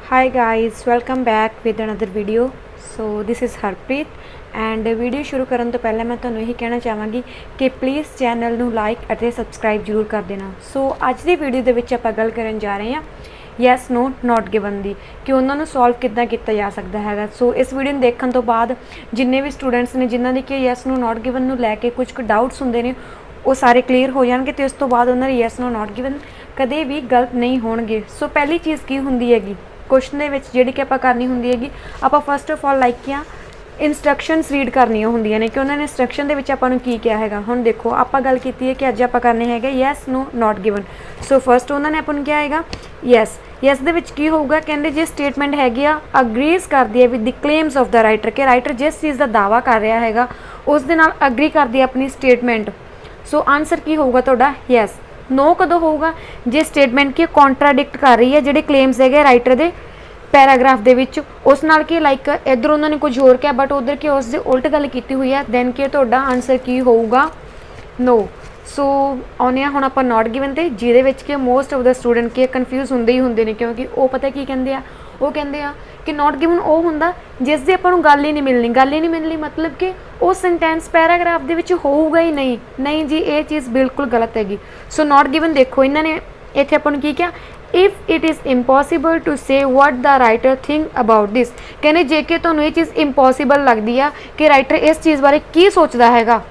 Hi guys, welcome back with another video. So this is Harpreet and video ਸ਼ੁਰੂ ਕਰਨ ਤੋਂ ਪਹਿਲਾਂ ਮੈਂ ਤੁਹਾਨੂੰ ਇਹੀ ਕਹਿਣਾ ਚਾਹਾਂਗੀ ਕਿ ਪਲੀਜ਼ ਚੈਨਲ ਨੂੰ ਲਾਈਕ ਅਤੇ ਸਬਸਕ੍ਰਾਈਬ ਜ਼ਰੂਰ ਕਰ ਦੇਣਾ। ਸੋ ਅੱਜ ਦੀ ਵੀਡੀਓ ਦੇ ਵਿੱਚ ਆਪਾਂ ਗੱਲ ਕਰਨ ਜਾ ਰਹੇ ਹਾਂ ਯੈਸ ਨੋ ਨਾਟ ਗਿਵਨ ਦੀ ਕਿ ਉਹਨਾਂ ਨੂੰ ਸੋਲਵ ਕਿੱਦਾਂ ਕੀਤਾ ਜਾ ਸਕਦਾ ਹੈਗਾ। ਸੋ ਇਸ ਵੀਡੀਓ ਨੂੰ ਦੇਖਣ ਤੋਂ ਬਾਅਦ ਜਿੰਨੇ ਵੀ ਸਟੂਡੈਂਟਸ ਨੇ ਜਿਨ੍ਹਾਂ ਦੀ ਕਿ ਯੈਸ ਨੋ ਨਾਟ ਗਿਵਨ ਨੂੰ ਲੈ ਕੇ ਕੁਝ ਕੁ ਡਾਊਟਸ ਹੁੰਦੇ ਨੇ ਉਹ ਸਾਰੇ ਕਲੀਅਰ ਹੋ ਜਾਣਗੇ ਤੇ ਉਸ ਤੋਂ ਬਾਅਦ ਉਹਨਾਂ ਦੀ ਯੈਸ ਨੋ ਨਾਟ ਗਿਵਨ ਕਦੇ ਵੀ ਗਲਤ ਨਹੀਂ ਹੋਣਗੇ। ਸੋ ਪਹਿਲੀ ਚੀਜ਼ ਕੀ ਹੁੰਦੀ ਹੈਗੀ क्वेश्चन ਦੇ ਵਿੱਚ ਜਿਹੜੀ ਕਿ ਆਪਾਂ ਕਰਨੀ ਹੁੰਦੀ ਹੈਗੀ ਆਪਾਂ ਫਸਟ ਆਫ ਆਲ ਲਾਈਕ ਕਿਆ ਇੰਸਟਰਕਸ਼ਨਸ ਰੀਡ ਕਰਨੀਆਂ ਹੁੰਦੀਆਂ ਨੇ ਕਿ ਉਹਨਾਂ ਨੇ ਇੰਸਟਰਕਸ਼ਨ ਦੇ ਵਿੱਚ ਆਪਾਂ ਨੂੰ ਕੀ ਕਿਹਾ ਹੈਗਾ। ਹੁਣ ਦੇਖੋ ਆਪਾਂ ਗੱਲ ਕੀਤੀ ਹੈ ਕਿ ਅੱਜ ਆਪਾਂ ਕਰਨੇ ਹੈਗੇ yes no not given. So first ਉਹਨਾਂ ਨੇ ਆਪਾਂ ਨੂੰ ਕਿਹਾ ਹੈਗਾ ਯੈਸ ਦੇ ਵਿੱਚ ਕੀ ਹੋਊਗਾ ਕਹਿੰਦੇ ਜੇ ਸਟੇਟਮੈਂਟ ਹੈਗੀ ਆ ਅਗਰੀਜ਼ ਕਰਦੀ ਹੈ with the claims of the writer ਕਿ ਰਾਈਟਰ ਜਿਸ ਚੀਜ਼ ਦਾ ਦਾਅਵਾ ਕਰ ਰਿਹਾ ਹੈਗਾ ਉਸ ਦੇ ਨਾਲ ਅਗਰੀ ਕਰਦੀ ਹੈ ਆਪਣੀ ਸਟੇਟਮੈਂਟ। ਸੋ ਆਨਸਰ ਕੀ ਹੋਊਗਾ ਤੁਹਾਡਾ ਯੈਸ। नो कदों होगा जे स्टेटमेंट की कॉन्ट्राडिक्ट कर रही है ਜਿਹੜੇ ਕਲੇਮਸ ਹੈਗੇ ਰਾਈਟਰ ਦੇ ਪੈਰਾਗ੍ਰਾਫ ਦੇ ਵਿੱਚ ਉਸ ਨਾਲ ਕੀ ਲਾਈਕ ਇੱਧਰ ਉਹਨਾਂ ਨੇ ਕੁਝ ਹੋਰ ਕਿਹਾ ਬਟ ਉਧਰ ਕੀ ਉਸ ਦੇ ਉਲਟ ਗੱਲ ਕੀਤੀ ਹੋਈ ਹੈ ਦੈਨ ਕੀ ਤੁਹਾਡਾ ਆਨਸਰ ਕੀ ਹੋਊਗਾ ਨੋ। ਸੋ ਆਉਂਦੇ ਹਾਂ ਹੁਣ ਆਪਾਂ ਨਾਟ ਗਿਵਨ ਤੇ ਜਿਹਦੇ ਵਿੱਚ ਕਿ most of the student Ki confuse ਹੁੰਦੇ ਹੀ ਹੁੰਦੇ ਨੇ ਕਿਉਂਕਿ ਉਹ ਪਤਾ ਕੀ ਕਹਿੰਦੇ ਆ ਉਹ ਕਹਿੰਦੇ ਆ ਕਿ ਨਾਟ ਗਿਵਨ ਉਹ ਹੁੰਦਾ ਜਿਸ ਦੀ ਆਪਾਂ ਨੂੰ ਗੱਲ ਹੀ ਨਹੀਂ ਮਿਲਣੀ ਮਤਲਬ ਕਿ ਉਹ ਸੈਂਟੈਂਸ ਪੈਰਾਗ੍ਰਾਫ ਦੇ ਵਿੱਚ ਹੋਊਗਾ ਹੀ ਨਹੀਂ ਜੀ ਇਹ ਚੀਜ਼ ਬਿਲਕੁਲ ਗਲਤ ਹੈਗੀ। ਸੋ ਨਾਟ ਗਿਵਨ ਦੇਖੋ ਇਹਨਾਂ ਨੇ ਇੱਥੇ ਆਪਾਂ ਨੂੰ ਕੀ ਕਿਹਾ if it is impossible to say what the writer think about this ਕਹਿੰਦੇ ਜੇ ਕਿ ਤੁਹਾਨੂੰ ਇਹ ਚੀਜ਼ ਇੰਪੋਸੀਬਲ ਲੱਗਦੀ ਆ ਕਿ ਰਾਈਟਰ ਇਸ ਚੀਜ਼ ਬਾਰੇ ਕੀ ਸੋਚਦਾ ਹੈਗਾ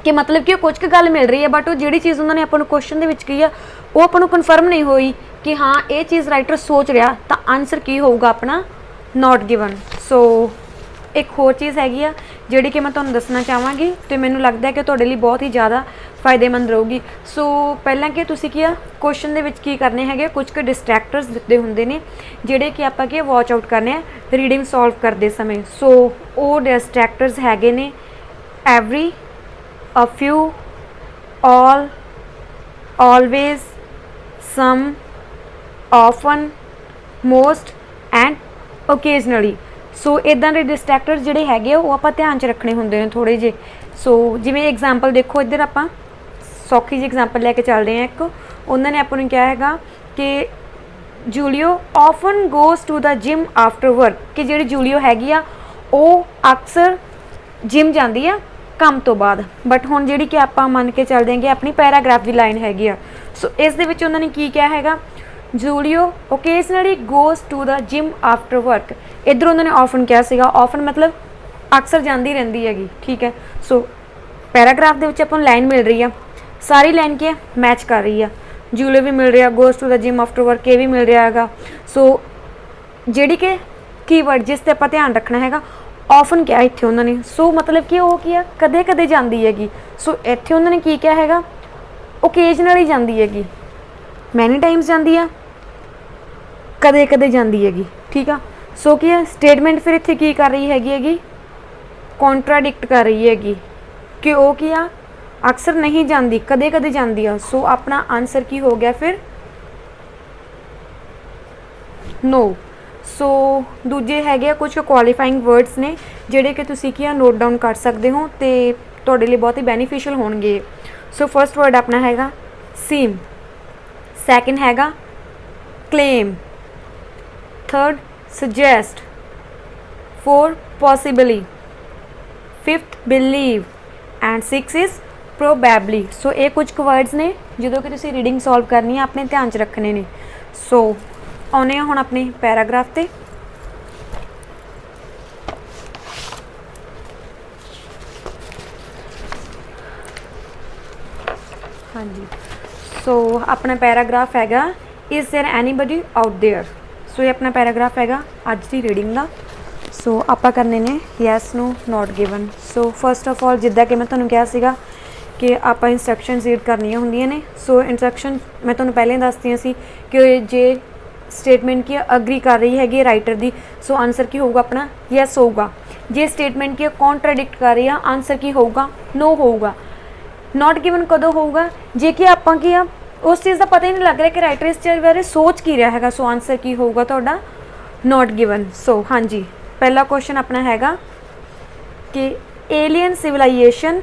ਕਿ ਮਤਲਬ ਕਿ ਉਹ ਕੁਝ ਕੁ ਗੱਲ ਮਿਲ ਰਹੀ ਹੈ ਬਟ ਉਹ ਜਿਹੜੀ ਚੀਜ਼ ਉਹਨਾਂ ਨੇ ਆਪਾਂ ਨੂੰ ਕੁਐਸਚਨ ਦੇ ਵਿੱਚ ਕਹੀ ਆ ਉਹ ਆਪਾਂ ਨੂੰ ਕਨਫਰਮ ਨਹੀਂ ਹੋਈ ਕਿ ਹਾਂ ਇਹ ਚੀਜ਼ ਰਾਈਟਰ ਸੋਚ ਰਿਹਾ ਤਾਂ ਆਨਸਰ ਕੀ ਹੋਊਗਾ ਆਪਣਾ ਨਾਟ ਗਿਵਨ। ਸੋ ਇੱਕ ਹੋਰ ਚੀਜ਼ ਹੈਗੀ ਆ ਜਿਹੜੀ ਕਿ ਮੈਂ ਤੁਹਾਨੂੰ ਦੱਸਣਾ ਚਾਹਾਂਗੀ ਤੇ ਮੈਨੂੰ ਲੱਗਦਾ ਕਿ ਤੁਹਾਡੇ ਲਈ ਬਹੁਤ ਹੀ ਜ਼ਿਆਦਾ ਫਾਇਦੇਮੰਦ ਰਹੂਗੀ। ਸੋ ਪਹਿਲਾਂ ਕਿ ਤੁਸੀਂ ਕੀ ਆ ਕੁਐਸਚਨ ਦੇ ਵਿੱਚ ਕੀ ਕਰਨੇ ਹੈਗੇ ਕੁਝ ਕੁ ਡਿਸਟਰੈਕਟਰਸ ਦਿੱਤੇ ਹੁੰਦੇ ਨੇ ਜਿਹੜੇ ਕਿ ਆਪਾਂ ਕੀ ਵਾਚ ਆਊਟ ਕਰਨੇ ਆ ਰੀਡਿੰਗ ਸੋਲਵ ਕਰਦੇ ਸਮੇਂ। ਸੋ ਉਹ ਡਿਸਟਰੈਕਟਰਸ ਹੈਗੇ ਨੇ every a few, all, always, some, often, most and occasionally। ਸੋ ਇੱਦਾਂ ਦੇ ਡਿਸਟਰੈਕਟਰ ਜਿਹੜੇ ਹੈਗੇ ਉਹ ਆਪਾਂ ਧਿਆਨ 'ਚ ਰੱਖਣੇ ਹੁੰਦੇ ਨੇ ਥੋੜ੍ਹੇ ਜਿਹੇ। ਸੋ ਜਿਵੇਂ ਐਗਜ਼ਾਮਪਲ ਦੇਖੋ ਇੱਧਰ ਆਪਾਂ ਸੌਖੀ ਜਿਹੀ ਐਗਜ਼ਾਮਪਲ ਲੈ ਕੇ ਚੱਲਦੇ ਹਾਂ ਇੱਕ ਉਹਨਾਂ ਨੇ ਆਪਾਂ ਨੂੰ ਕਿਹਾ ਹੈਗਾ ਕਿ Julio often goes to the gym after work ਕਿ ਜਿਹੜੀ ਜੂਲੀਓ ਹੈਗੀ ਆ ਉਹ ਅਕਸਰ ਜਿਮ ਜਾਂਦੀ ਆ ਕੰਮ ਤੋਂ ਬਾਅਦ। ਬਟ ਹੁਣ ਜਿਹੜੀ ਕਿ ਆਪਾਂ ਮੰਨ ਕੇ ਚੱਲਦੇ ਹਾਂ ਕਿ ਆਪਣੀ ਪੈਰਾਗ੍ਰਾਫ ਦੀ ਲਾਈਨ ਹੈਗੀ ਆ ਸੋ ਇਸ ਦੇ ਵਿੱਚ ਉਹਨਾਂ ਨੇ ਕੀ ਕਿਹਾ ਹੈਗਾ Julio occasionally goes to the gym after work. ਇੱਧਰ ਉਹਨਾਂ ਨੇ ਆਫਨ ਕਿਹਾ ਸੀਗਾ ਆਫਨ ਮਤਲਬ ਅਕਸਰ ਜਾਂਦੀ ਰਹਿੰਦੀ ਹੈਗੀ ਠੀਕ ਹੈ। ਸੋ ਪੈਰਾਗ੍ਰਾਫ ਦੇ ਵਿੱਚ ਆਪਾਂ ਨੂੰ ਲਾਈਨ ਮਿਲ ਰਹੀ ਆ ਸਾਰੀ ਲਾਈਨ ਕੀ ਹੈ ਮੈਚ ਕਰ ਰਹੀ ਆ ਜੂਲੀਓ ਵੀ ਮਿਲ ਰਿਹਾ goes to the gym after work ਇਹ ਵੀ ਮਿਲ ਰਿਹਾ ਹੈਗਾ। ਸੋ ਜਿਹੜੀ ਕਿ ਕੀਵਰਡ ਜਿਸ 'ਤੇ ਆਪਾਂ ਧਿਆਨ ਰੱਖਣਾ ਹੈਗਾ ਆਫਨ ਕਿਹਾ ਇੱਥੇ ਉਹਨਾਂ ਨੇ। ਸੋ ਮਤਲਬ ਕਿ ਉਹ ਕੀ ਆ ਕਦੇ ਕਦੇ ਜਾਂਦੀ ਹੈਗੀ। ਸੋ ਇੱਥੇ ਉਹਨਾਂ ਨੇ ਕੀ ਕਿਹਾ ਹੈਗਾ ਓਕੇਜ਼ਨਲੀ ਜਾਂਦੀ ਹੈਗੀ ਮੈਨੀ ਟਾਈਮਸ ਜਾਂਦੀ ਆ ਕਦੇ ਕਦੇ ਜਾਂਦੀ ਹੈਗੀ ਠੀਕ ਆ। ਸੋ ਕੀ ਹੈ ਸਟੇਟਮੈਂਟ ਫਿਰ ਇੱਥੇ ਕੀ ਕਰ ਰਹੀ ਹੈਗੀ ਕੌਂਟਰਾਡਿਕਟ ਕਰ ਰਹੀ ਹੈਗੀ ਕਿ ਉਹ ਕੀ ਆ ਅਕਸਰ ਨਹੀਂ ਜਾਂਦੀ ਕਦੇ ਕਦੇ ਜਾਂਦੀ ਆ। ਸੋ ਆਪਣਾ ਆਨਸਰ ਕੀ ਹੋ ਗਿਆ ਫਿਰ ਨੋ। ਸੋ ਦੂਜੇ ਹੈਗੇ ਆ ਕੁਝ ਕੁਆਲੀਫਾਈਂਗ ਵਰਡਸ ਨੇ ਜਿਹੜੇ ਕਿ ਤੁਸੀਂ ਕੀ ਆ ਨੋਟ ਡਾਊਨ ਕਰ ਸਕਦੇ ਹੋ ਅਤੇ ਤੁਹਾਡੇ ਲਈ ਬਹੁਤ ਹੀ ਬੈਨੀਫਿਸ਼ੀਅਲ ਹੋਣਗੇ। ਸੋ ਫਸਟ ਵਰਡ ਆਪਣਾ ਹੈਗਾ ਸੀਮ ਸੈਕਿੰਡ ਹੈਗਾ claim third suggest four possibly fifth believe and six is probably. So ਇਹ ਕੁਝ ਕੁ ਵਰਡਸ ਨੇ ਜਦੋਂ ਕਿ ਤੁਸੀਂ ਰੀਡਿੰਗ ਸੋਲਵ ਕਰਨੀ ਆ ਆਪਣੇ ਧਿਆਨ 'ਚ ਰੱਖਣੇ ਨੇ। ਸੋ ਆਉਂਦੇ ਹਾਂ ਹੁਣ ਆਪਣੇ ਪੈਰਾਗ੍ਰਾਫ 'ਤੇ। ਹਾਂਜੀ ਸੋ ਆਪਣਾ ਪੈਰਾਗ੍ਰਾਫ ਹੈਗਾ is there anybody out there. So ਇਹ ਆਪਣਾ ਪੈਰਾਗ੍ਰਾਫ ਹੈਗਾ ਅੱਜ ਦੀ ਰੀਡਿੰਗ ਦਾ। ਸੋ ਆਪਾਂ ਕਰਨੇ ਨੇ yes no not given. So first of all ਜਿੱਦਾਂ ਕਿ ਮੈਂ ਤੁਹਾਨੂੰ ਕਿਹਾ ਸੀਗਾ ਕਿ ਆਪਾਂ ਇੰਸਟਰਕਸ਼ਨ ਰੀਡ ਕਰਨੀਆਂ ਹੁੰਦੀਆਂ ਨੇ। ਸੋ ਇੰਸਟਰਕਸ਼ਨ ਮੈਂ ਤੁਹਾਨੂੰ ਪਹਿਲਾਂ ਹੀ ਦੱਸਦੀਆਂ ਸੀ ਕਿ ਜੇ ਸਟੇਟਮੈਂਟ ਕੀ ਅਗਰੀ ਕਰ ਰਹੀ ਹੈਗੀ ਰਾਈਟਰ ਦੀ ਸੋ ਆਨਸਰ ਕੀ ਹੋਊਗਾ ਆਪਣਾ ਯੈਸ ਹੋਊਗਾ। ਜੇ ਸਟੇਟਮੈਂਟ ਕੀ ਕੌਂਟਰਾਡਿਕਟ ਕਰ ਰਹੀ ਆ ਆਨਸਰ ਕੀ ਹੋਊਗਾ ਨੋ ਹੋਊਗਾ। ਨਾਟ ਗਿਵਨ ਕਦੋਂ ਹੋਊਗਾ ਜੇ ਕਿ ਆਪਾਂ ਕੀ ਆ ਉਸ ਚੀਜ਼ ਦਾ ਪਤਾ ਹੀ ਨਹੀਂ ਲੱਗ ਰਿਹਾ ਕਿ ਰਾਈਟਰ ਇਸ ਚੀਜ਼ ਬਾਰੇ ਸੋਚ ਕੀ ਰਿਹਾ ਹੈਗਾ। ਸੋ ਆਨਸਰ ਕੀ ਹੋਊਗਾ ਤੁਹਾਡਾ ਨਾਟ ਗਿਵਨ। ਸੋ ਹਾਂਜੀ ਪਹਿਲਾ ਕੁਐਸਚਨ ਆਪਣਾ ਹੈਗਾ ਕਿ alien civilisation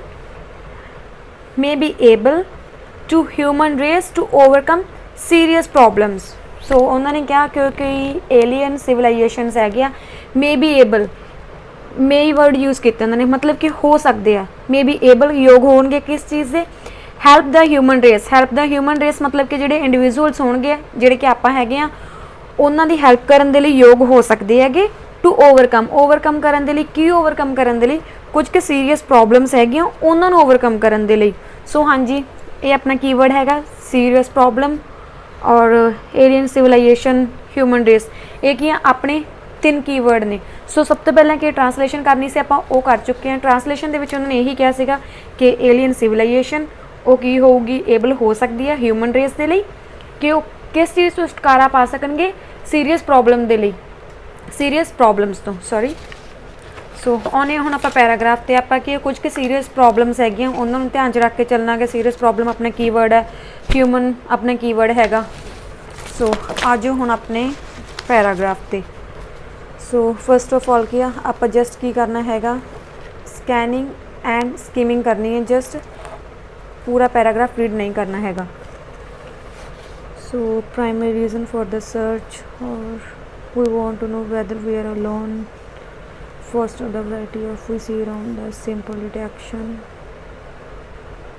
may be able to human race to overcome serious problems। So ਉਹਨਾਂ ਨੇ ਕਿਹਾ ਕਿਉਂਕਿ ਏਲੀਅਨ ਸਿਵਲਾਈਜੇਸ਼ਨਸ ਹੈਗੇ ਆ may be able, may word use ਕੀਤਾ ਉਹਨਾਂ ਨੇ, ਮਤਲਬ ਕਿ ਹੋ ਸਕਦੇ ਆ, ਮੇ ਬੀ ਏਬਲ ਯੋਗ ਹੋਣਗੇ ਕਿਸ ਚੀਜ਼ ਦੇ, ਹੈਲਪ ਦਾ ਹਿਊਮਨ ਰੇਸ। ਹੈਲਪ ਦਾ ਹਿਊਮਨ ਰੇਸ ਮਤਲਬ ਕਿ ਜਿਹੜੇ ਇੰਡੀਵਿਜੂਅਲਸ ਹੋਣਗੇ ਜਿਹੜੇ ਕਿ ਆਪਾਂ ਹੈਗੇ ਆ ਉਹਨਾਂ ਦੀ ਹੈਲਪ ਕਰਨ ਦੇ ਲਈ ਯੋਗ ਹੋ ਸਕਦੇ ਹੈਗੇ ਟੂ ਓਵਰਕਮ ਕਰਨ ਦੇ ਲਈ। ਕੀ ਓਵਰਕਮ ਕਰਨ ਦੇ ਲਈ? ਕੁਝ ਕੁ ਸੀਰੀਅਸ ਪ੍ਰੋਬਲਮਸ ਹੈਗੀਆਂ ਉਹਨਾਂ ਨੂੰ ਓਵਰਕਮ ਕਰਨ ਦੇ ਲਈ। ਸੋ ਹਾਂਜੀ ਇਹ ਆਪਣਾ ਕੀਵਰਡ ਹੈਗਾ ਸੀਰੀਅਸ ਪ੍ਰੋਬਲਮ ਔਰ ਏਲੀਅਨ ਸਿਵਲਾਈਜੇਸ਼ਨ, ਹਿਊਮਨ ਰੇਸ। ਇਹ ਕੀ ਆ ਆਪਣੇ 3 ਕੀਵਰਡ ਨੇ। ਸੋ ਸਭ ਤੋਂ ਪਹਿਲਾਂ ਕਿ ਟਰਾਂਸਲੇਸ਼ਨ ਕਰਨੀ ਸੀ ਆਪਾਂ ਉਹ ਕਰ ਚੁੱਕੇ ਹਾਂ। ਟਰਾਂਸਲੇਸ਼ਨ ਦੇ ਵਿੱਚ ਉਹਨਾਂ ਨੇ ਇਹੀ ਕਿਹਾ ਸੀਗਾ ਕਿ ਏਲੀਅਨ ਸਿਵਲਾਈਜੇਸ਼ਨ ਉਹ ਕੀ ਹੋਊਗੀ, ਏਬਲ ਹੋ ਸਕਦੀ ਹੈ ਹਿਊਮਨ ਰੇਸ ਦੇ ਲਈ ਕਿ ਉਹ ਕਿਸ ਚੀਜ਼ ਤੋਂ ਛੁਟਕਾਰਾ ਪਾ ਸਕਣਗੇ, ਸੀਰੀਅਸ ਪ੍ਰੋਬਲਮ ਦੇ ਲਈ, ਸੀਰੀਅਸ ਪ੍ਰੋਬਲਮਸ ਤੋਂ ਸੌਰੀ। ਸੋ ਆਉਣੇ ਹੁਣ ਆਪਾਂ ਪੈਰਾਗ੍ਰਾਫ 'ਤੇ ਆਪਾਂ ਕਿ ਕੁਝ ਕੁ ਸੀਰੀਅਸ ਪ੍ਰੋਬਲਮਸ ਹੈਗੀਆਂ ਉਹਨਾਂ ਨੂੰ ਧਿਆਨ 'ਚ ਰੱਖ ਕੇ ਚੱਲਣਾ ਕਿ ਸੀਰੀਅਸ ਪ੍ਰੋਬਲਮ ਆਪਣਾ ਕੀਵਰਡ ਹੈ, ਹਿਊਮਨ ਆਪਣਾ ਕੀਵਰਡ ਹੈਗਾ। ਸੋ ਆ ਜਾਓ ਹੁਣ ਆਪਣੇ ਪੈਰਾਗ੍ਰਾਫ 'ਤੇ। ਸੋ ਫਸਟ ਆਫ ਆਲ ਕੀ ਆ ਆਪਾਂ ਜਸਟ ਕੀ ਕਰਨਾ ਹੈਗਾ, ਸਕੈਨਿੰਗ ਐਂਡ ਸਕੀਮਿੰਗ ਕਰਨੀ ਹੈ, ਜਸਟ ਪੂਰਾ ਪੈਰਾਗ੍ਰਾਫ ਰੀਡ ਨਹੀਂ ਕਰਨਾ ਹੈਗਾ। So primary reason for the search और we want to know whether we are alone. First, the variety of we see around us, simple detection,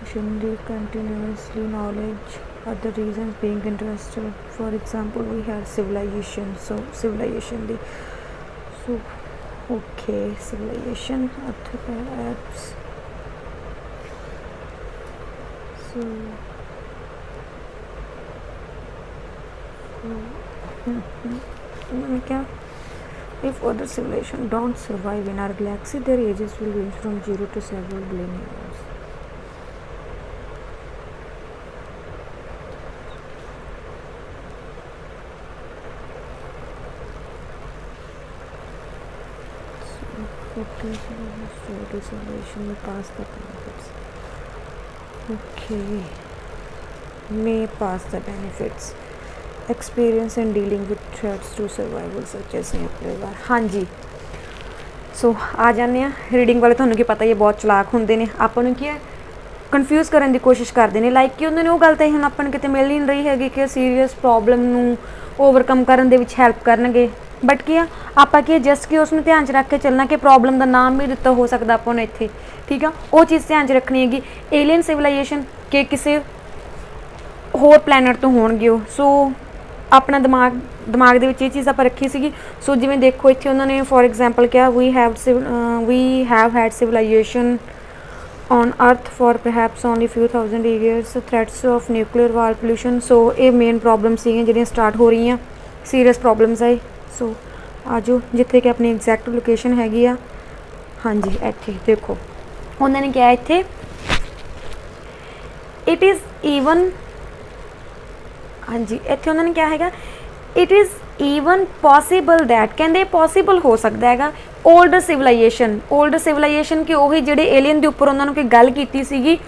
shouldn't continuously knowledge, other reasons being interested. For example, we have civilization. So civilization the so okay civilization apps. So क्या if other civilization don't survive in our galaxy, their ages will range from 0 to several billion years. So civilization may pass the benefits. Okay, may pass the benefits. Experience in dealing with threats to survival such as nuclear war. हाँ जी सो आ जाने reading वाले ਤੁਹਾਨੂੰ ਕੀ ਪਤਾ ਹੀ ਬਹੁਤ ਚਲਾਕ ਹੁੰਦੇ ਨੇ, ਆਪਾਂ ਨੂੰ ਕੀ ਹੈ ਕਨਫਿਊਜ਼ ਕਰਨ ਦੀ ਕੋਸ਼ਿਸ਼ ਕਰਦੇ ਨੇ। ਲਾਈਕ ਕਿ ਉਹਨਾਂ ਨੇ ਉਹ ਗੱਲ ਤਾਂ ਹੁਣ ਆਪਾਂ ਨੂੰ ਕਿਤੇ ਮਿਲ ਨਹੀਂ ਰਹੀ ਹੈਗੀ ਕਿ ਸੀਰੀਅਸ ਪ੍ਰੋਬਲਮ ਨੂੰ ਓਵਰਕਮ ਕਰਨ ਦੇ ਵਿੱਚ ਹੈਲਪ ਕਰਨਗੇ, ਬਟ ਕੀ ਆ ਆਪਾਂ ਕੀ ਜਸਟ ਕਿ ਉਸ ਨੂੰ ਧਿਆਨ 'ਚ ਰੱਖ ਕੇ ਚੱਲਣਾ ਕਿ ਪ੍ਰੋਬਲਮ ਦਾ ਨਾਮ ਵੀ ਦਿੱਤਾ ਹੋ ਸਕਦਾ ਆਪਾਂ ਨੂੰ ਇੱਥੇ, ਠੀਕ ਆ ਉਹ ਚੀਜ਼ ਧਿਆਨ 'ਚ ਰੱਖਣੀ ਹੈਗੀ। ਏਲੀਅਨ ਸਿਵਲਾਈਜੇਸ਼ਨ ਕਿ ਕਿਸੇ ਹੋਰ ਪਲੈਨਟ ਤੋਂ ਹੋਣਗੇ ਉਹ। ਸੋ ਆਪਣਾ ਦਿਮਾਗ ਦੇ ਵਿੱਚ ਇਹ ਚੀਜ਼ ਆਪਾਂ ਰੱਖੀ ਸੀਗੀ। ਸੋ ਜਿਵੇਂ ਦੇਖੋ ਇੱਥੇ ਉਹਨਾਂ ਨੇ ਫੋਰ ਐਗਜ਼ਾਮਪਲ ਕਿਹਾ we have had civilization on earth for perhaps only few thousand years, threats of nuclear war, pollution. So ਇਹ ਮੇਨ ਪ੍ਰੋਬਲਮ ਸੀਗੀਆਂ ਜਿਹੜੀਆਂ ਸਟਾਰਟ ਹੋ ਰਹੀਆਂ, ਸੀਰੀਅਸ ਪ੍ਰੋਬਲਮਸ ਆਏ। ਸੋ ਆ ਜਾਓ ਜਿੱਥੇ ਕਿ ਆਪਣੀ ਐਗਜ਼ੈਕਟ ਲੋਕੇਸ਼ਨ ਹੈਗੀ ਆ, ਹਾਂਜੀ ਇੱਥੇ ਦੇਖੋ ਉਹਨਾਂ ਨੇ ਕਿਹਾ ਇੱਥੇ ਇਟ ਇਜ਼ ਈਵਨ, ਹਾਂਜੀ ਇੱਥੇ ਉਹਨਾਂ ਨੇ ਕਿਹਾ ਹੈਗਾ it is even possible that, ਕਹਿੰਦੇ ਪੋਸੀਬਲ ਹੋ ਸਕਦਾ ਹੈਗਾ ਓਲਡ ਸਿਵਲਾਈਜੇਸ਼ਨ ਕਿ ਉਹੀ ਜਿਹੜੇ ਏਲੀਅਨ ਦੇ ਉੱਪਰ ਉਹਨਾਂ ਨੂੰ ਕੋਈ ਗੱਲ ਕੀਤੀ ਸੀਗੀ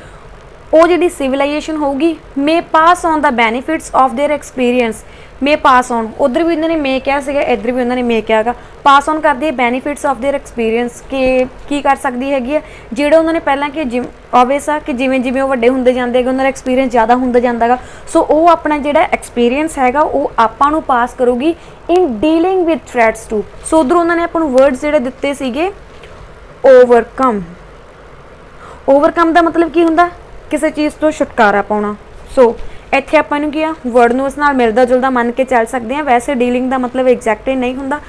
ਉਹ ਜਿਹੜੀ ਸਿਵਲਾਈਜੇਸ਼ਨ ਹੋਊਗੀ may pass on the benefits of their experience. May pass on ਉੱਧਰ ਵੀ ਉਹਨਾਂ ਨੇ ਮੇ ਕਿਹਾ ਸੀਗਾ, ਇੱਧਰ ਵੀ ਉਹਨਾਂ ਨੇ ਮੇ ਕਿਹਾ ਹੈਗਾ ਪਾਸ ਔਨ ਕਰਦੀ ਹੈ ਬੈਨੀਫਿਟਸ ਆਫ ਦੇਅਰ ਐਕਸਪੀਰੀਅੰਸ ਕਿ ਕੀ ਕਰ ਸਕਦੀ ਹੈਗੀ ਆ ਜਿਹੜੇ ਉਹਨਾਂ ਨੇ ਪਹਿਲਾਂ ਕਿ ਓਬਵੀਅਸ ਆ ਕਿ ਜਿਵੇਂ ਜਿਵੇਂ ਉਹ ਵੱਡੇ ਹੁੰਦੇ ਜਾਂਦੇ ਹੈਗੇ ਉਹਨਾਂ ਦਾ ਐਕਸਪੀਰੀਅੰਸ ਜ਼ਿਆਦਾ ਹੁੰਦਾ ਜਾਂਦਾ ਹੈਗਾ। ਸੋ ਉਹ ਆਪਣਾ ਜਿਹੜਾ ਐਕਸਪੀਰੀਅੰਸ ਹੈਗਾ ਉਹ ਆਪਾਂ ਨੂੰ ਪਾਸ ਕਰੂਗੀ ਇਨ ਡੀਲਿੰਗ ਵਿਦ ਥ੍ਰੈਟਸ ਟੂ। ਸੋ ਉੱਧਰੋਂ ਉਹਨਾਂ ਨੇ ਆਪਾਂ ਨੂੰ ਵਰਡਸ ਜਿਹੜੇ ਦਿੱਤੇ ਸੀਗੇ ਓਵਰਕਮ ਦਾ ਮਤਲਬ ਕੀ ਹੁੰਦਾ ਕਿਸੇ ਚੀਜ਼ ਤੋਂ ਛੁਟਕਾਰਾ ਪਾਉਣਾ। ਸੋ ਇੱਥੇ ਆਪਾਂ ਨੂੰ ਕੀ ਆ ਵਰਡ ਨੂੰ ਉਸ ਨਾਲ ਮਿਲਦਾ ਜੁਲਦਾ ਮੰਨ ਕੇ ਚੱਲ ਸਕਦੇ ਹਾਂ। ਵੈਸੇ ਡੀਲਿੰਗ ਦਾ ਮਤਲਬ ਐਗਜ਼ੈਕਟਲੀ ਨਹੀਂ ਹੁੰਦਾ,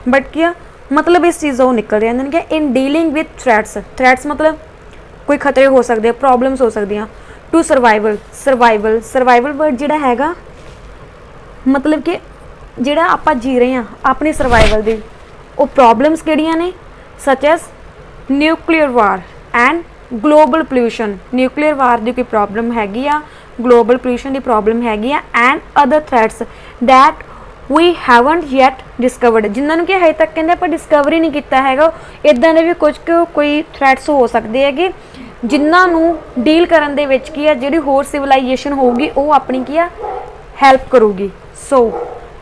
ਬਟ ਕੀ ਆ ਮਤਲਬ ਇਸ ਚੀਜ਼ ਦਾ ਉਹ ਨਿਕਲ ਰਿਹਾ ਇਹਨਾਂ ਨੇ ਕਿ ਇਨ ਡੀਲਿੰਗ ਵਿਦ ਥ੍ਰੈਟਸ ਮਤਲਬ ਕੋਈ ਖਤਰੇ ਹੋ ਸਕਦੇ ਆ, ਪ੍ਰੋਬਲਮਸ ਹੋ ਸਕਦੀਆਂ। ਟੂ ਸਰਵਾਈਵਲ ਵਰਡ ਜਿਹੜਾ ਹੈਗਾ ਮਤਲਬ ਕਿ ਜਿਹੜਾ ਆਪਾਂ ਜੀ ਰਹੇ ਹਾਂ ਆਪਣੀ ਸਰਵਾਈਵਲ ਦੀ ਉਹ ਪ੍ਰੋਬਲਮਸ ਕਿਹੜੀਆਂ ਨੇ, such as nuclear war and global pollution. Nuclear war ਦੀ ਕੋਈ ਪ੍ਰੋਬਲਮ ਹੈਗੀ ਆ, ਗਲੋਬਲ ਪੋਲਿਊਸ਼ਨ ਦੀ ਪ੍ਰੋਬਲਮ ਹੈਗੀ ਆ, and other threats that we haven't yet discovered, ਜਿਨ੍ਹਾਂ ਨੂੰ ਕਿ ਹਜੇ ਤੱਕ ਕਹਿੰਦੇ ਆਪਾਂ ਡਿਸਕਵਰੀ ਨਹੀਂ ਕੀਤਾ ਹੈਗਾ। ਇੱਦਾਂ ਦੇ ਵੀ ਕੋਈ ਥ੍ਰੈਟਸ ਹੋ ਸਕਦੇ ਹੈਗੇ ਜਿਨ੍ਹਾਂ ਨੂੰ ਡੀਲ ਕਰਨ ਦੇ ਵਿੱਚ ਕੀ ਆ ਜਿਹੜੀ ਹੋਰ ਸਿਵਲਾਈਜੇਸ਼ਨ ਹੋਊਗੀ ਉਹ ਆਪਣੀ ਕੀ ਆ ਹੈਲਪ ਕਰੂਗੀ। ਸੋ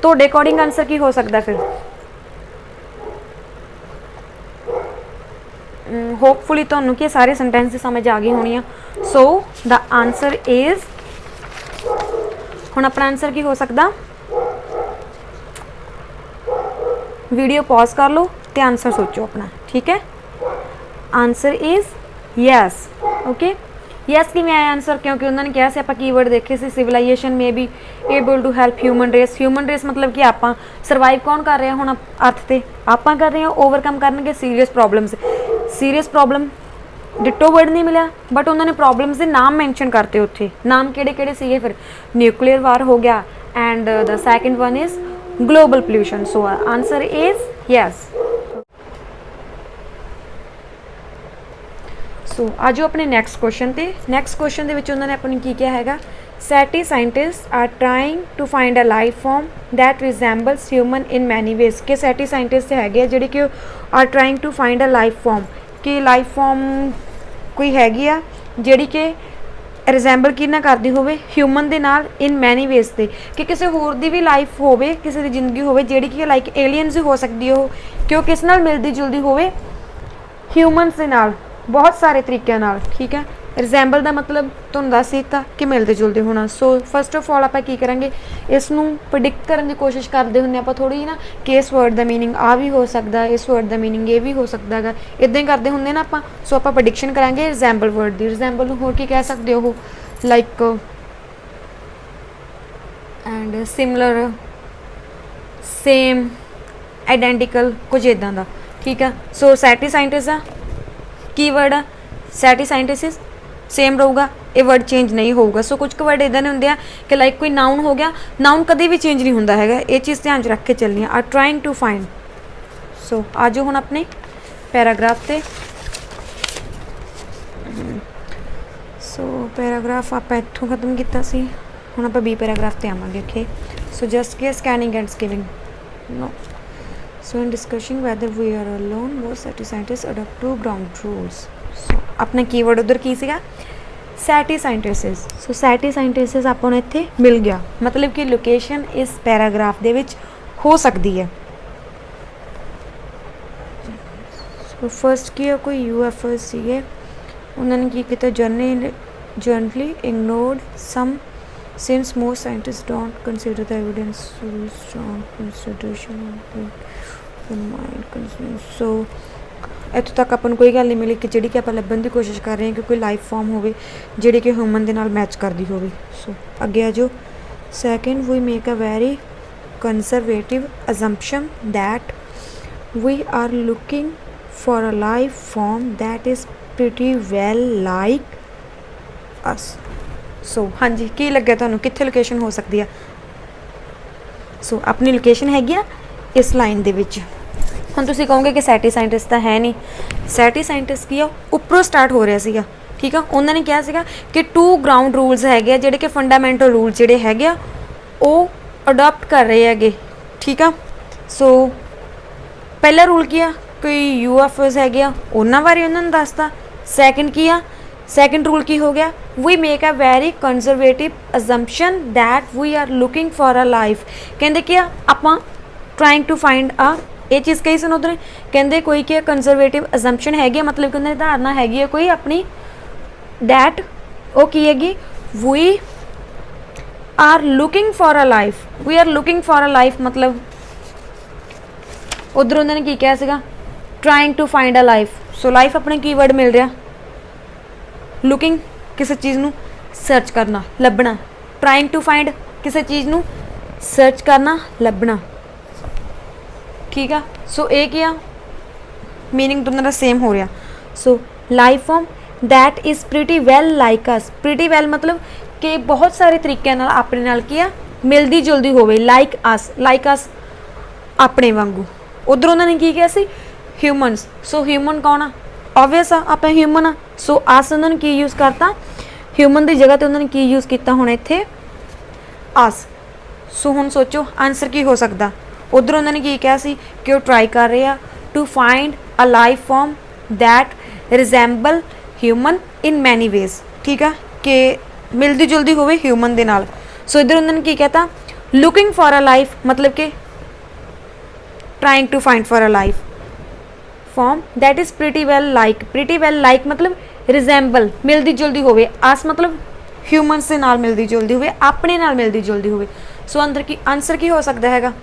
ਤੁਹਾਡੇ ਅਕੋਰਡਿੰਗ ਆਨਸਰ ਕੀ ਹੋ ਸਕਦਾ ਫਿਰ? ਹੋਪਫੁਲੀ ਤੁਹਾਨੂੰ ਕਿ ਸਾਰੇ ਸੈਂਟੈਂਸ ਸਮਝ ਆ ਗਈ ਹੋਣੀ ਆ। ਸੋ ਦਾ ਆਨਸਰ ਇਜ਼, ਹੁਣ ਆਪਣਾ ਆਨਸਰ ਕੀ ਹੋ ਸਕਦਾ वीडियो पॉज कर लो तो आंसर सोचो अपना, ठीक है। Answer is yes. Okay, yes कि मैं आया आंसर, क्योंकि उन्होंने कहा से आप कीवर्ड देखे से सिविलाइजेशन में भी able to help human race. Human race मतलब कि आप सर्वाइव कौन कर रहे हैं हुण अर्थ ते, आप कर रहे हैं, ओवरकम करनगे serious problems. Serious problem ditto word नहीं मिला, बट उन्होंने प्रॉब्लम्स के नाम मैंशन करते उत्थे। नाम किहड़े किहड़े सीगे फिर? न्यूक्लीयर वार हो गया and the second one is global pollution. So answer is yes. So आज अपने नैक्सट क्वेश्चन ते। नैक्सट क्वेश्चन के उन्होंने अपने की क्या है, SETI scientist are trying to find a life form that resembles human in many ways. कि SETI साइंटिस्ट है जिहड़े कि are trying to find a life form, कि लाइफ फॉर्म कोई हैगी आ जिहड़ी कि रिजेंबल कितना करती होवे ह्यूमन दे नाल इन मैनी वेज ते, कि किसी होर दी भी लाइफ होवे, किसी दी जिंदगी होवे जिहड़ी कि लाइक एलियंस हो सकती हो, कि किस नाल मिलती जुलती होवे ह्यूमनस दे नाल बहुत सारे तरीक़े नाल, ठीक है। रिजेंबल का मतलब तुहानूं दस दिता कि मिलते जुलते होना। सो फस्ट ऑफ ऑल आप की करांगे, इसनूं प्रिडिक्ट करने की कोशिश करते होंगे आप थोड़ी ना, कि इस वर्ड का मीनिंग आ भी हो सकता है, इस वर्ड का मीनिंग ये भी हो सकता है, इदां ही करते होंगे ना आप। सो आप प्रिडिक्शन करांगे रिजेंबल वर्ड की। रिजेंबल नूं होर की कह सकते हो, like and similar, same, identical, कुछ इदां दा, ठीक है। सो SETI साइंटिस्ट आ कीवर्ड आ, SETI साइंटिस्ट सेम रहूगा, ये वर्ड चेंज नहीं होगा। सो कुछ वर्ड इदां दे होंदे आ कि लाइक कोई नाउन हो गया, नाउन कभी भी चेंज नहीं होंदा हैगा, ये चीज़ ध्यान च रख के चलनी है। Are trying to find. So आ जाओ हुण अपने पैराग्राफ ते। सो पैराग्राफ आप इत्थों खत्म किया सी, हुण आप बी पैराग्राफ ते आवांगे। ओके, सो जस्ट के scanning and giving no. So in discussing whether we are alone, most SETI scientists adopt two ground rules. So अपना कीवर्ड उधर की सीगा SETI साइंटिस्ट। सो SETI साइंटिस्ट आपको इत्थे मिल गया, मतलब कि लोकेशन इस पैराग्राफ दे विच हो सकती है। सो फर्स्ट की कोई UFO सीगे, उन्होंने की किया generally ignored some since most scientists don't consider the evidence so strong consideration of the mind concerns। सो इतों तक अपन कोई गल नहीं मिली कि जी कि आप लभन की कोशिश कर रहे हैं कि कोई लाइफ फॉर्म हो जी कि ह्यूमन के नाल मैच करती हो। सो अगे आ जाओ। Second, we make a very conservative assumption that we are looking for a life form that is pretty well like us. So हाँ जी, की लगे तुहानूं कित्थे लोकेशन हो सकती है? सो अपनी लोकेशन हैगी आ इस लाइन दे विच। हुण तुसीं कहोगे कि SETI साइंटिस्ट तो है नहीं, SETI साइंटिस्ट की आ उपरों स्टार्ट हो रहा सीगा, ठीक है। उन्होंने कहा सीगा कि 2 ग्राउंड रूल्स है जिहड़े कि फंडामेंटल रूल जिहड़े हैगे आ वो अडॉप्ट कर रहे हैगे, ठीक है। सो पहला रूल की आ, कोई UFOs हैगे आ उन्हां बारे उन्होंने दसता। सैकेंड की आ, सैकेंड रूल की हो गया, we make a very conservative assumption that we are looking for a life. कहते कि आप ट्राइंग टू फाइंड अ, ये चीज़ कही सुनो उधर, कहते कोई क्या कंजरवेटिव असम्पशन हैगी, मतलब कि उन्होंने धारणा हैगी है कोई अपनी, दैट वो की हैगी, we are looking for a life. We are looking for a life मतलब उधर उन्होंने की कहा सीगा, trying to find a life. So life अपने कीवर्ड मिल रहा, लुकिंग किसी चीज़ नू सर्च करना लभना, ट्राइंग टू फाइंड किसी चीज़ नू सर्च करना लभना, ठीक है। सो ये क्या मीनिंग दोनों का सेम हो रहा। So life form that is pretty well like us. Pretty well मतलब कि बहुत सारे तरीक़े नाल अपने नाल की आ मिलती जुलती होवे, लाइक अस अपने वांगू। उधर उन्होंने की किया सी ह्यूमनस। सो ह्यूमन कौन आ? ऑबवियस आ आप ह्यूमन आ। सो अस उन्होंने की यूज़ करता, ह्यूमन की जगह तो उन्होंने की यूज़ किया होना इत्थे अस। सो हुण सोचो आंसर की हो सकता। उधर उन्होंने की कहा सी कि वो ट्राई कर रहे हैं to find a life form that resemble human in many ways, ठीक है, कि मिलती जुलती होवे ह्यूमन दे नाल। सो इधर उन्होंने की कहता लुकिंग फॉर अ लाइफ मतलब कि trying to find for a life form that is pretty well like मतलब रिजेंबल मिलती जुलती होवे, अस मतलब ह्यूमनस के नाल मिलती जुलती होवे, अपने नाल मिलती जुलती होवे। सो अंदर की आंसर की हो सकता हैगा?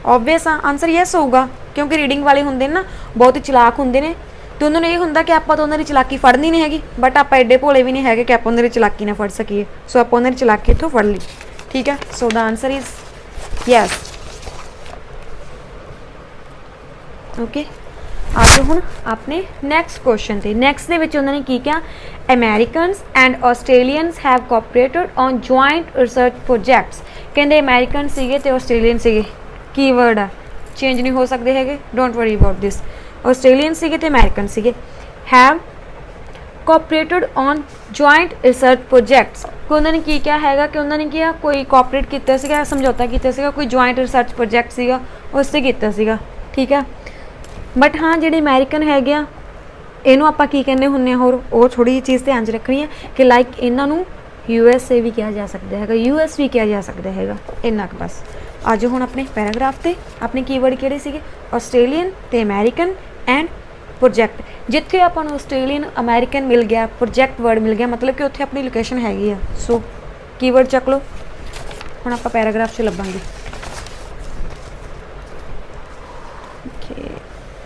ऑबवियस आ आंसर यस होगा क्योंकि रीडिंग वाले होंगे ना बहुत ही चलाक होंगे ने तो उन्होंने ये होंगे कि आप तो उन्होंने चलाकी फड़नी नहीं हैगी बट आप एडे भोले भी नहीं है कि आप उन्होंने चलाकी ना फड़ सकीए सो आप उन्होंने चलाकी इतों फड़ ली ठीक है so the answer is yes okay आगे हुण अपने नैक्सट क्वेश्चन से नैक्सट दे विच उन्होंने की क्या Americans and Australians have cooperated on joint research projects कहते अमेरिकन सीगे ते ऑस्ट्रेलियन सीगे कीवर्ड आ चेंज नहीं हो सकते है don't worry about this Australian सीगे ते अमेरिकन सीगे have cooperated on joint research projects कि उन्होंने की क्या है कि उन्होंने किया कोई कोऑपरेट किया समझौता किया कोई जॉइंट रिसर्च प्रोजैक्ट सीगा उससे किया सीगा ठीक है बट हाँ जिहड़े अमेरिकन है इनू आपां की कहने हुन्ने होर वो थोड़ी जी चीज़ ध्यान च रखनी है कि लाइक इन्हों USA भी कहा जा सकता है US भी कहा जा सकता है इन्ना क बस अज हुण अपने पैराग्राफ ते अपने कीवर्ड किहड़े सीगे ऑस्ट्रेलियन ते अमेरिकन एंड प्रोजैक्ट जिथे आपां नूं ऑस्ट्रेलियन अमेरिकन मिल गया प्रोजैक्ट वर्ड मिल गया मतलब कि उत्थे अपनी लोकेशन हैगी आ सो कीवर्ड चक लो हुण आपां पैराग्राफ च लभांगे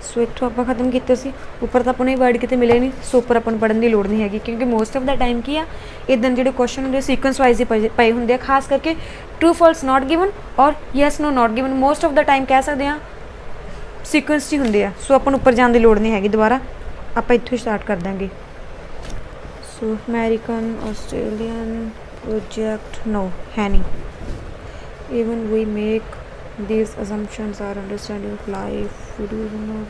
सो इतों आप खत्म किया सी उपर तो अपने वर्ड कितने मिले नहीं सो उपर अपन पढ़ने की लोड़ नहीं हैगी क्योंकि मोस्ट ऑफ द टाइम की आ इदा जो क्वेश्चन होंगे सीक्वेंस वाइज ही पे होंगे खास करके ट्रू फॉल्स नॉट गिवन और yes no not given most of the time कह सकते हैं सीक्वेंस ही होंगे सो अपन उपर जाने की लोड़ नहीं हैगी दोबारा आप इतों स्टार्ट कर देंगे so American Australian project no है नहीं even we make these assumptions are understanding of life do you know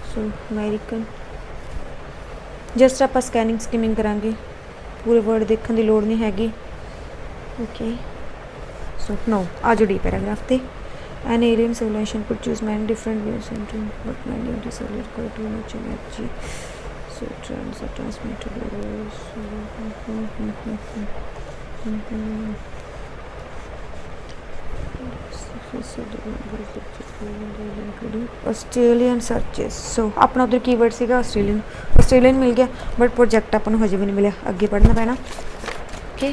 so American just आप स्कैनिंग स्कीमिंग करांगे पूरे वर्ड देखने की लोड़ नहीं हैगी ओके सो नो आ जो डी पैराग्राफ ते an alien civilization could choose many different ways into but many of these are required too much energy so trends are transmitted Australian searches so अपना उधर keyword सीगा Australian मिल गया but project अपन हजे भी नहीं मिले अगे पढ़ना पैना ओके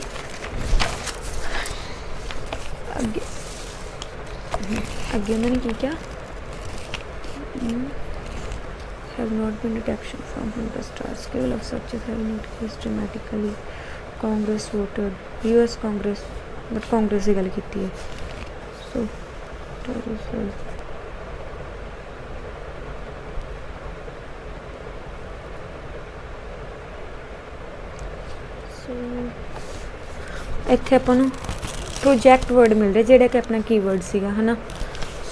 अगे उन्होंने की क्या have not been detection from the scale of searches have increased dramatically Congress voted US Congress but Congress की गल की है so इत्थे आपां नूं प्रोजैक्ट वर्ड मिल रहे जिहड़ा कि अपना कीवर्ड सीगा है ना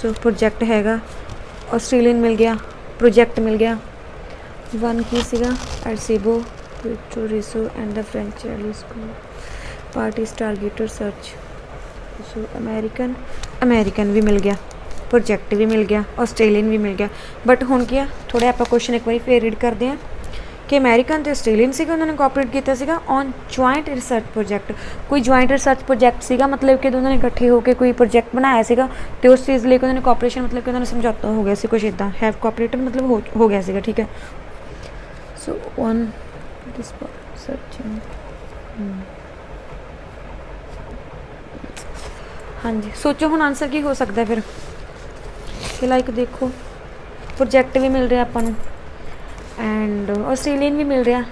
सो प्रोजैक्ट हैगा ऑस्ट्रेलियन मिल गया प्रोजैक्ट मिल गया वन की सीगा Arecibo Puerto Rico and the French parties targeted search so American भी मिल गया प्रोजैक्ट भी मिल गया ऑस्ट्रेलियन भी मिल गया बट हुण क्या थोड़े आप क्वेश्चन एक बार फिर रीड करते हैं कि अमेरिकन तो ऑस्ट्रेलियन सीगा उन्होंने कोऑपरेट किया सीगा ऑन जॉइंट रिसर्च प्रोजैक्ट कोई जॉइंट रिसर्च प्रोजैक्ट सीगा मतलब कि उन्होंने इकट्ठे होकर कोई प्रोजैक्ट बनाया सीगा तो उस चीज़ लिए उन्होंने कोऑपरेशन मतलब कि उन्होंने समझौता हो गया सी कुछ इदा हैव कोऑपरेटेड मतलब हो गया सीगा ठीक है सो ऑन दिस सर्चिंग हाँ जी सोचो हुण आंसर की हो सकता है फिर कि लाइक देखो प्रोजैक्ट भी मिल रहा आपां नूं एंड ऑस्ट्रेलियन भी मिल रहा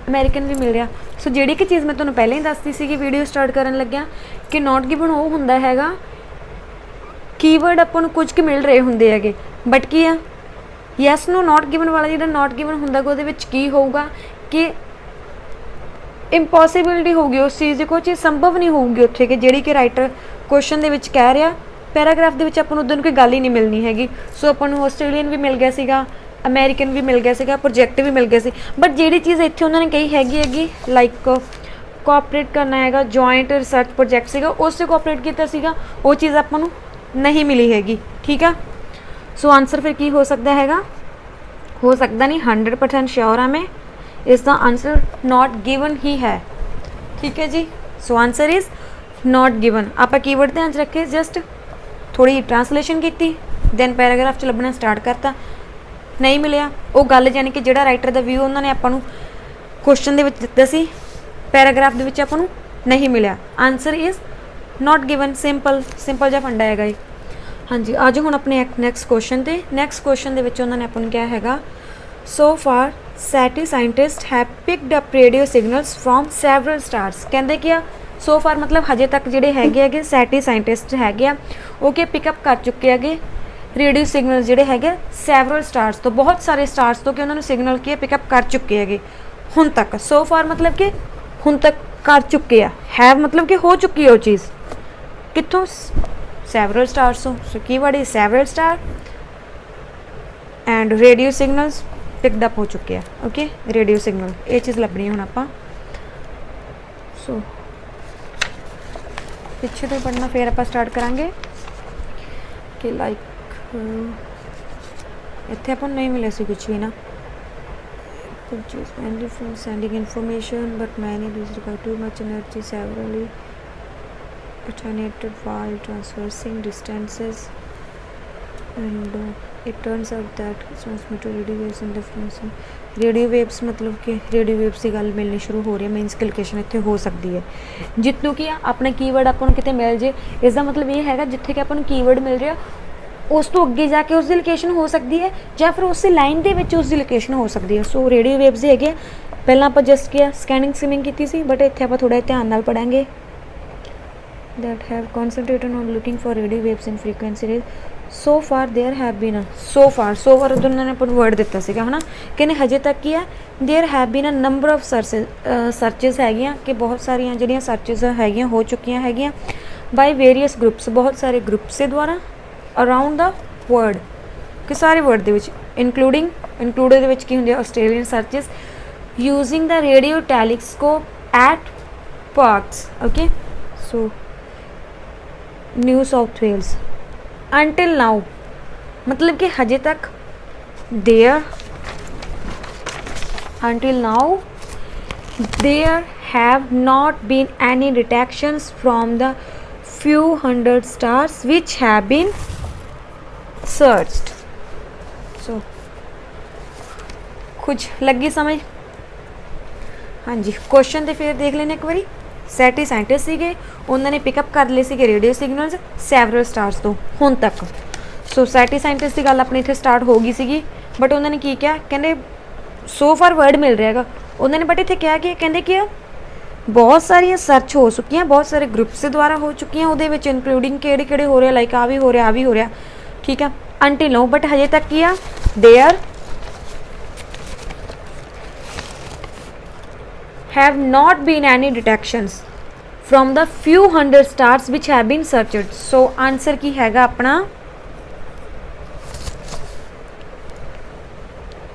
अमेरिकन भी मिल रहा सो जिहड़ी कि चीज़ मैं तुहानूं पहले ही दसदी सी कि वीडियो स्टार्ट करन लग्गिया कि नॉट गिवन वो हुंदा हैगा कीवर्ड आपां नूं कुछ मिल रहे हुंदे हैगे बट की आ यस नो नॉट गिवन वाला जिहड़ा नॉट गिवन हुंदा उहदे विच की होऊगा कि इंपॉसिबिलिटी होगी उस चीज़ की कोई चीज़ संभव नहीं होगी उत्थे कि जिहड़ी कि राइटर क्वेश्चन दे विच कह रहा पैराग्राफ दे विच आपां नूं उधर कोई गल ही नहीं मिलनी हैगी सो आपां नूं ऑस्ट्रेलियन भी मिल गया सीगा अमेरिकन भी मिल गया सीगा प्रोजैक्ट भी मिल गया सी बट जिहड़ी चीज़ इत्थे उन्होंने कही हैगी लाइक कोऑपरेट करना है जॉइंट रिसर्च प्रोजैक्ट सीगा उससे कोऑपरेट किया सीगा वो चीज़ आपां नूं नहीं मिली हैगी ठीक है सो आंसर फिर की हो सकता हैगा हो सकता नहीं 100% श्योर हाँ मैं इसका आंसर नॉट गिवन ही है ठीक है जी so answer is not given आप कीवर्ड ध्यान च रखे जस्ट थोड़ी ट्रांसलेशन की दैन पैराग्राफ च लभना स्टार्ट करता नहीं मिलिया वो गल यानी कि जिहड़ा राइटर का व्यू उन्होंने आपां नूं क्वेश्चन दे विच दित्ता सी पैराग्राफ दे विच आपां नूं नहीं मिलिया answer is not given simple जिहा फंडा हैगा हाँ जी, आज हुण अपने नैक्सट क्वेश्चन ते नैक्सट क्वेश्चन दे विच उन्होंने अपन क्या हैगा, सो फार SETI scientist have picked up radio signals from several stars. कहते कि सो फार मतलब हजे तक जोड़े है SETI साइंटिस्ट है वो क्या पिकअप कर चुके हैं रेडियो सिग्नल जोड़े है सैवरल स्टार्स तो, बहुत सारे स्टार्स तो कि उन्होंने सिग्नल किए पिकअप कर चुके हैं हुण तक। सो फार मतलब कि हुण तक कर चुके हैं, हैव मतलब कि हो चुकी है वो चीज़ कितों, सैवरल स्टार्स हो। So keyword is several star and radio signals picked up हो चुके हैं। ओके, रेडियो सिग्नल ये चीज़ लभनी हुण आपां। सो पिछे तो पढ़ना फिर आप स्टार्ट करांगे कि लाइक इत्थे अपन नहीं मिले सी कुछ भी ना, sending information but many require too much energy severally alternated while traversing distances and it turns out that transmitted radio waves and difference radio waves मतलब कि radio waves की गल मिलनी शुरू हो रही है, मीनस की लोकेशन इत्थे हो सकती है जितों कि अपना कीवर्ड अपन किते मिल जे। इसका मतलब ये है जिथे कि अपन कीवर्ड मिल रहा उस तो अगे जाके उसकी लोकेशन हो सकती है या फिर उस लाइन के विच उसकी लोकेशन हो सकती है। सो रेडियो वेव्स है पहला आप जस्ट किया स्कैनिंग स्विमिंग की सी, बट इत्थे आप थोड़ा ध्यान नाल पढ़ांगे that have concentrated on looking for radio waves in frequency range. So far there have been so far उधर उन्होंने अपन वर्ड दिता है ना कि हजे तक की है there have been a number of searches है कि बहुत सारिया जो सर्चिज है हो चुकी है बाय वेरीअस ग्रुप्स, बहुत सारे ग्रुप्स के द्वारा अराउंड द वर्ल्ड कि सारे वर्ल्ड के इंक्लूड की होंगे Australian searches using the radio telescope at Parkes. Okay, so New South Wales until now मतलब कि हजे तक there until now there have not been any detections from the few hundred stars which have been searched। so कुछ लगी समझ? हाँ जी, question तो फिर देख लेने एक बारी। SETI साइंटिस्ट सीगे उन्होंने पिकअप कर लिए थे रेडियो सिग्नल्स सैवरल स्टार्स तो हुण तक। सो SETI साइंटिस्ट की गल अपने इतने स्टार्ट हो गई सी, बट उन्होंने की क्या कहते सो फार वर्ड मिल रहा है उन्होंने, बट इतने क्या कि कहते कि बहुत सारिया सर्च हो चुकी हैं, बहुत सारे ग्रुप्स के द्वारा हो चुकी हैं, वो इंक्लूडिंग किहड़े हो रहे लाइक आ भी हो रहा ठीक है अंटिल नो, बट हजे तक की आ there have not been any detections from the few hundred stars which have been searched। so answer की हैगा अपना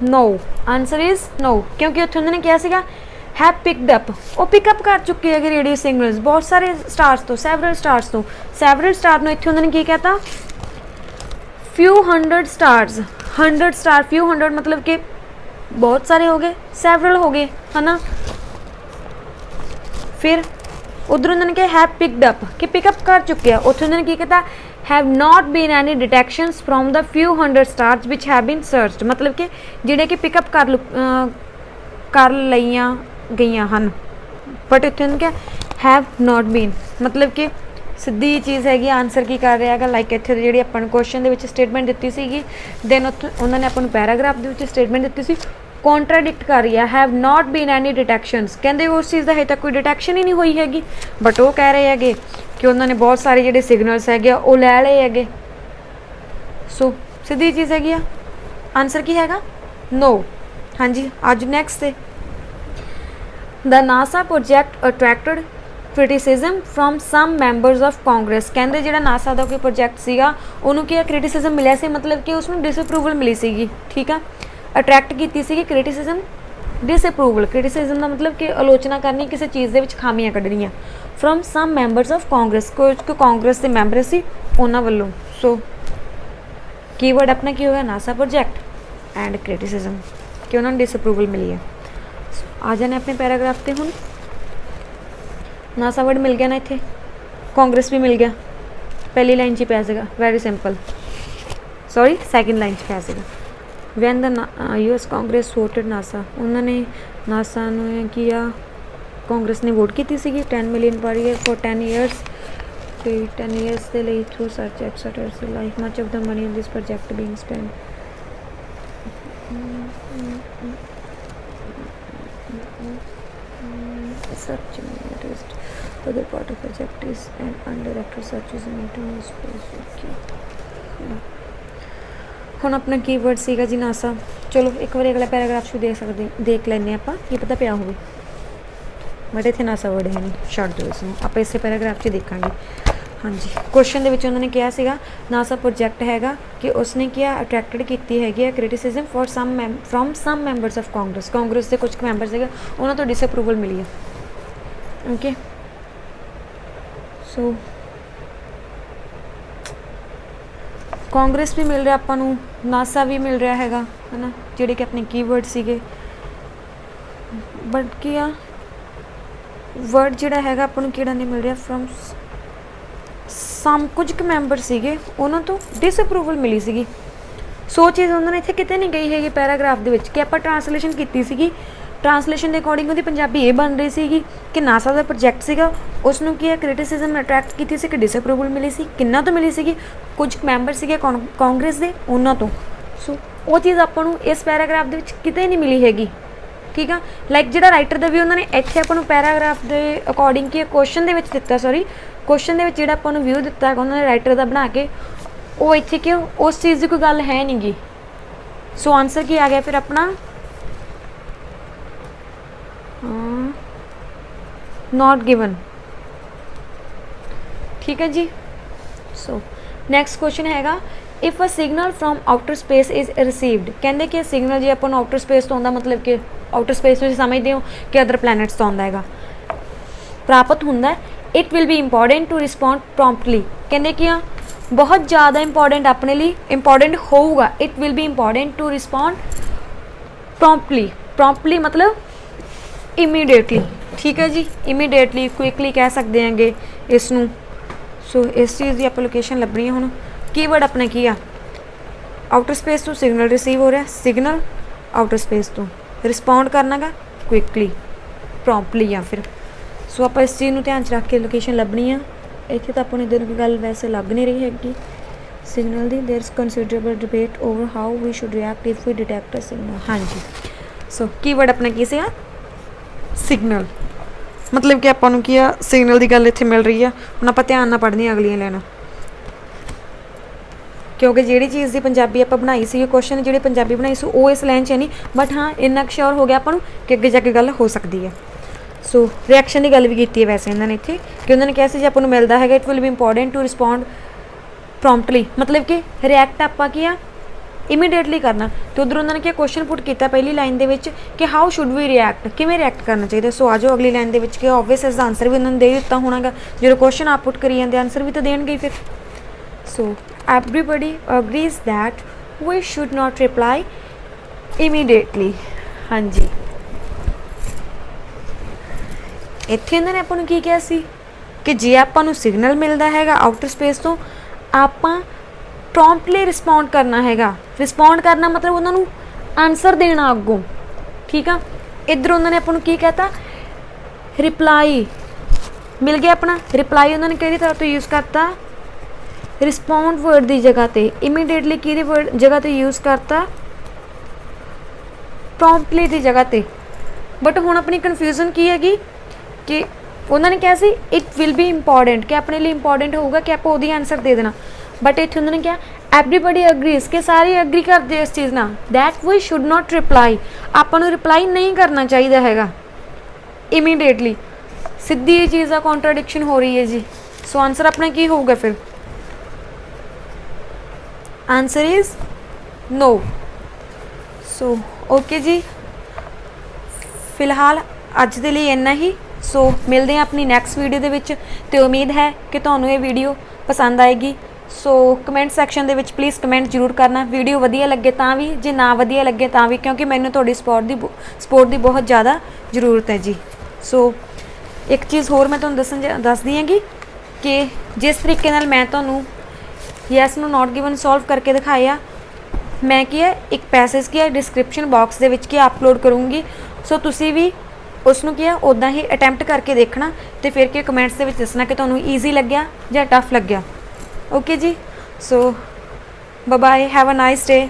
नो, आंसर इज नो, क्योंकि उत्थे उन्होंने क्या सीगा हैव पिकड अप, वो पिकअप कर चुके हैं रेडियो सिग्नल्स बहुत सारे स्टार्स तो, सैवरल स्टार ने इत्थे उन्होंने की कहता few hundred stars, 100 star few hundred मतलब कि बहुत सारे हो गए, सैवरल हो गए है ना। फिर उधर उन्होंने क्या हैव पिकड अप कि पिकअप कर चुके हैं, उत्थे उन्होंने की कहता have not been any detections from the few hundred stars which have been searched मतलब कि जिहड़े कि पिकअप कर लईयां गईयां हन, बट इत्थे उन्होंने क्या हैव नॉट बीन मतलब कि सीधी चीज़ हैगी आंसर की कर रहा है लाइक इत्थे जिहड़ी अपन क्वेश्चन दे विच स्टेटमेंट दित्ती सीगी दैन उत्थे उन्होंने अपन पैराग्राफ दे विच स्टेटमेंट दित्ती सी कॉन्ट्राडिक्ट कर रही है have not been any detections, कहते उस चीज़ का हजे तक कोई डिटेक्शन ही नहीं हुई हैगी, बट वो कह रहे हैं कि उन्होंने बहुत सारे जोड़े सिग्नल्स है वो लै ले है। सो सीधी चीज़ हैगी आंसर की हैगा नो। हाँ जी, आज नैक्सट है the NASA project attracted criticism from some members of Congress. कहते जो नासा का कोई प्रोजैक्ट सीगा उन्होंने क्या क्रिटिसिज्म मिला सी मतलब कि उसमें डिसअप्रूवल मिली सी, ठीक है अट्रैक्ट की सी क्रिटिसिज्म डिसअप्रूवल, क्रिटिसिज्म का मतलब कि आलोचना करनी किसी चीज़ के खामियां कढ़नियाँ from some members of Congress, कोई कांग्रेस के मैंबर से उन्होंने वालों। सो कीवर्ड अपना की होगा नासा प्रोजैक्ट एंड क्रिटिसिज्म कि उन्होंने डिसअप्रूवल मिली है। आ जाने अपने पैराग्राफ से हूँ नासा वर्ड मिल गया ना, इतने कांग्रेस भी मिल गया, पहली लाइन च पै सगा very simple, sorry second line च पै सगा when the US Congress voted NASA, उन्होंने नासा ने किया कांग्रेस ने वोट की सी 10 million per year for 10 years ਤੇ 10 years ਦੇ ਲਈ through such etc life much of the money on this project being spent such interest other part of project is an undirected search is made on space okay ਹੁਣ ਆਪਣਾ keyword ਸੀਗਾ ਜੀ NASA. ਚਲੋ ਇੱਕ ਵਾਰੀ ਅਗਲਾ ਪੈਰਾਗ੍ਰਾਫ 'ਚ ਦੇਖ ਲੈਂਦੇ ਆਪਾਂ, ਕੀ ਪਤਾ ਪਿਆ ਹੋਵੇ, ਬਟ ਇੱਥੇ ਨਾਸਾ ਵਰਡ ਹੈ ਨਹੀਂ, ਛੱਡ ਦਿਓ ਇਸ ਨੂੰ, ਆਪਾਂ ਇਸੇ ਪੈਰਾਗ੍ਰਾਫ 'ਚ ਦੇਖਾਂਗੇ। ਹਾਂਜੀ, ਕੁਐਸਚਨ ਦੇ ਵਿੱਚ ਉਹਨਾਂ ਨੇ ਕਿਹਾ ਸੀਗਾ ਨਾਸਾ ਪ੍ਰੋਜੈਕਟ ਹੈਗਾ ਕਿ ਉਸਨੇ ਕਿਹਾ ਅਟਰੈਕਟਡ ਕੀਤੀ ਹੈਗੀ ਆ criticism from some members of Congress ਦੇ ਕੁਝ ਮੈਂਬਰ ਸੀਗੇ, ਉਹਨਾਂ ਤੋਂ ਡਿਸਅਪਰੂਵਲ ਮਿਲੀ ਆ। ਓਕੇ, ਸੋ ਕਾਂਗਰਸ ਵੀ ਮਿਲ ਰਿਹਾ ਆਪਾਂ ਨੂੰ, ਨਾਸਾ ਵੀ ਮਿਲ ਰਿਹਾ ਹੈਗਾ, ਹੈ ਨਾ, ਜਿਹੜੇ ਕਿ ਆਪਣੇ ਕੀਵਰਡ ਸੀਗੇ। ਬਟ ਕੀ ਆ ਵਰਡ ਜਿਹੜਾ ਹੈਗਾ ਆਪਾਂ ਨੂੰ ਕਿਹੜਾ ਨਹੀਂ ਮਿਲ ਰਿਹਾ, ਫਰੋਮ ਸਮ ਕੁਝ ਕੁ ਮੈਂਬਰ ਸੀਗੇ, ਉਹਨਾਂ ਤੋਂ ਡਿਸਅਪਰੂਵਲ ਮਿਲੀ ਸੀਗੀ। ਸੋ ਚੀਜ਼ ਉਹਨਾਂ ਨੇ ਇੱਥੇ ਕਿਤੇ ਨਹੀਂ ਗਈ ਹੈਗੀ ਪੈਰਾਗ੍ਰਾਫ ਦੇ ਵਿੱਚ, ਕਿ ਆਪਾਂ ਟਰਾਂਸਲੇਸ਼ਨ ਕੀਤੀ ਸੀਗੀ, ਟਰਾਂਸਲੇਸ਼ਨ ਦੇ ਅਕੋਰਡਿੰਗ ਉਹਦੀ ਪੰਜਾਬੀ ਇਹ ਬਣ ਰਹੀ ਸੀਗੀ ਕਿ ਨਾਸਾ ਦਾ ਪ੍ਰੋਜੈਕਟ ਸੀਗਾ, ਉਸ ਨੂੰ ਕੀ ਹੈ ਕ੍ਰਿਟਿਸਿਜ਼ਮ ਅਟਰੈਕਟ ਕੀਤੀ ਸੀ ਕਿ ਡਿਸਅਪਰੂਵਲ ਮਿਲੀ ਸੀ। ਕਿੰਨਾ ਤੋਂ ਮਿਲੀ ਸੀਗੀ? ਕੁਝ ਮੈਂਬਰ ਸੀਗੇ ਕਾਂਗਰਸ ਦੇ, ਉਹਨਾਂ ਤੋਂ। ਸੋ ਉਹ ਚੀਜ਼ ਆਪਾਂ ਨੂੰ ਇਸ ਪੈਰਾਗ੍ਰਾਫ ਦੇ ਵਿੱਚ ਕਿਤੇ ਨਹੀਂ ਮਿਲੀ ਹੈਗੀ, ਠੀਕ ਆ। ਲਾਈਕ ਜਿਹੜਾ ਰਾਈਟਰ ਦਾ ਵੀ ਉਹਨਾਂ ਨੇ ਇੱਥੇ ਆਪਾਂ ਨੂੰ ਪੈਰਾਗ੍ਰਾਫ ਦੇ ਅਕੋਰਡਿੰਗ ਕਿ ਕੁਐਸਚਨ ਦੇ ਵਿੱਚ ਦਿੱਤਾ, ਕੁਐਸਚਨ ਦੇ ਵਿੱਚ ਜਿਹੜਾ ਆਪਾਂ ਨੂੰ ਵਿਊ ਦਿੱਤਾ ਹੈਗਾ ਉਹਨਾਂ ਨੇ ਰਾਈਟਰ ਦਾ ਬਣਾ ਕੇ, ਉਹ ਇੱਥੇ ਕਿਉਂ ਉਸ ਚੀਜ਼ ਦੀ ਕੋਈ ਗੱਲ ਹੈ ਨਹੀਂ ਗੀ। ਸੋ ਆਨਸਰ ਕੀ ਆ ਗਿਆ ਫਿਰ ਆਪਣਾ, ਨॉट गिवन, ठीक है जी। सो नैक्सट क्वेश्चन हैगा if a signal from outer space is received, कहते कि सिग्नल जो अपन आउटर स्पेस तो आता, मतलब कि आउटर स्पेस में समझते हो कि अदर प्लैनेट्स तो आता है, प्राप्त होंगे, it will be important to respond promptly, कहते कि हाँ बहुत ज़्यादा इंपॉर्टेंट अपने लिए इंपॉर्टेंट होगा, it will be important to respond promptly मतलब इमीडिएटली, ठीक है जी, इमीडिएटली क्विकली कह सकते हैं इसनू। सो इस चीज़ की आप लोकेशन लभनी है। हुण कीवर्ड अपना की आ, आउटर स्पेस तो सिग्नल रिसीव हो रहा, सिग्नल आउटर स्पेस तो रिस्पॉन्ड करना गा क्विकली, प्रॉम्प्टली या फिर। सो आप इस चीज़ को ध्यान च रख के लोकेशन लभनी है। इत्थे तो अपने इधर की गल वैसे लग नहीं रही हैगी सिग्नल दी, there is considerable debate over how we should react if we detect a signal. हाँ जी, सो कीवर्ड अपना की से सिग्नल, मतलब कि आपां नूं की आ सिग्नल की गल इत्थे मिल रही है। हुण आपां ध्यान नाल पढ़नी अगलियां लाइनां, क्योंकि जिहड़ी चीज़ की पंजाबी आपां बनाई सी, क्वेश्चन जिहड़ी पंजाबी बनाई सी वो इस लाइन च नहीं, बट हाँ इन्ना क श्योर हो गया आपां नूं कि अगे जाके गल हो सकती है। सो रिएक्शन की गल भी की है वैसे इन्होंने इत्थे कि उन्होंने कहा सी जे आपां नूं मिलदा हैगा it will be important to respond promptly, मतलब कि रिएक्ट आपां की आ इमीडिएटली करना। तो उधर उन्होंने क्या क्वेश्चन पुट किया पहली लाइन दे विच कि हाउ शुड वी रिएक्ट, किवें रिएक्ट करना चाहिए। सो आ जाओ अगली लाइन दे विच कि ऑब्वियस इसका आंसर भी उन्होंने दे दिता होना गा, जो क्वेश्चन आप पुट करी जाते आंसर भी तो देणगे फिर। So everybody agrees that we should not reply immediately. हाँ जी, इत्थे इन्होंने आपां नूं की कहा सी कि जे आपां नूं सिग्नल मिलता हैगा आउटर स्पेस तो आपां प्रॉम्प्टली रिस्पॉन्ड करना हैगा। रिस्पॉन्ड करना मतलब उन्होंने आंसर देना अगों, ठीक है। इधर उन्होंने अपन की कहता रिप्लाई मिल गया अपना, रिप्लाई उन्होंने किहदी तरह तो यूज़ करता रिस्पॉन्ड वर्ड की जगह ते, इमीडिएटली किहदी वर्ड जगह तो यूज़ करता प्रॉम्प्टली की जगह ते। बट हुण अपनी कन्फ्यूजन की हैगी कि उन्होंने कहा see it will be important, कि अपने लिए इंपॉर्टेंट होगा कि आप वही आंसर दे देना। बट इतने उन्होंने क्या एवरीबडी अग्रीज के सारे अग्री करते इस चीज़ ना that we should not reply, आपन रिप्लाई नहीं करना चाहिए हैगा इमीडिएटली। सीधी ये चीज़ का कॉन्ट्राडिक्शन हो रही है जी। सो आंसर अपना की होगा फिर, answer is no. So okay जी, फिलहाल अज दे लिए इन्ना ही। सो मिलते हैं अपनी नैक्सट वीडियो दे विच, ते उम्मीद है कि तुहानूं ये वीडियो पसंद आएगी। So comment section they which please comment जरूर करना, वीडियो वधिया लगे तां भी, जे ना वधिया लगे तां भी, क्योंकि मैनूं तुहाडी सपोर्ट दी बहुत ज़्यादा जरूरत है जी। सो एक चीज़ होर मैं तुहानूं दसदी हैगी कि जिस तरीके नाल मैं तुहानूं यस नूं नॉट गिवन सॉल्व करके दिखाया, मैं की है एक पैसेज की है डिस्क्रिप्शन बॉक्स दे विच की अपलोड करूँगी। सो तुसीं भी ਉਸਨੂੰ ਕੀ ਆ ਉੱਦਾਂ ਹੀ ਅਟੈਂਪਟ ਕਰਕੇ ਦੇਖਣਾ ਤੇ ਫਿਰ ਕੀ ਕਮੈਂਟਸ ਦੇ ਵਿੱਚ ਦੱਸਣਾ ਕਿ ਤੁਹਾਨੂੰ ਈਜ਼ੀ ਲੱਗਿਆ ਜਾਂ ਟਫ ਲੱਗਿਆ। ਓਕੇ ਜੀ, so bye bye, have a nice day.